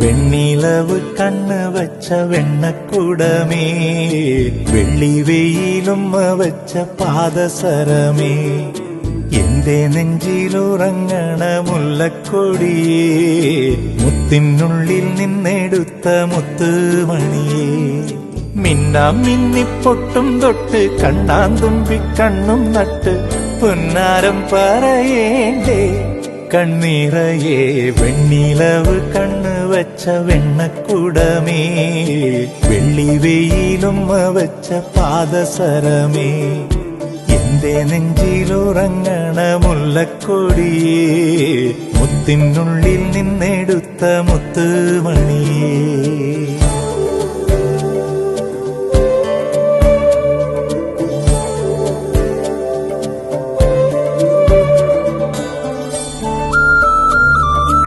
വെണ്ണിലവ് കണ്ണ് വച്ച വെണ്ണക്കുടമേ, വെള്ളി വെയിലുമ്മ വച്ച പാദസരമേ, എന്റെ നെഞ്ചിലുറങ്ങണ മുല്ലക്കൊടിയേ, മുത്തിനുള്ളിൽ നിന്നെടുത്ത മുത്തുമണിയേ, മിന്നാം മിന്നിപ്പൊട്ടും തൊട്ട് കണ്ണാന്തുമ്പി കണ്ണും നട്ട് പുന്നാരം പറയേണ്ടേ കണ്ണീറയേ. വെണ്ണിലവ് കണ്ണ് വച്ച വെണ്ണക്കുടമേ, വെള്ളി വെയിലുമ്മ വച്ച പാദസരമേ, എന്റെ നെഞ്ചിലുറങ്ങണ മുല്ലക്കൊടിയേ, മുത്തിനുള്ളിൽ നിന്നെടുത്ത മുത്തുമണിയേ.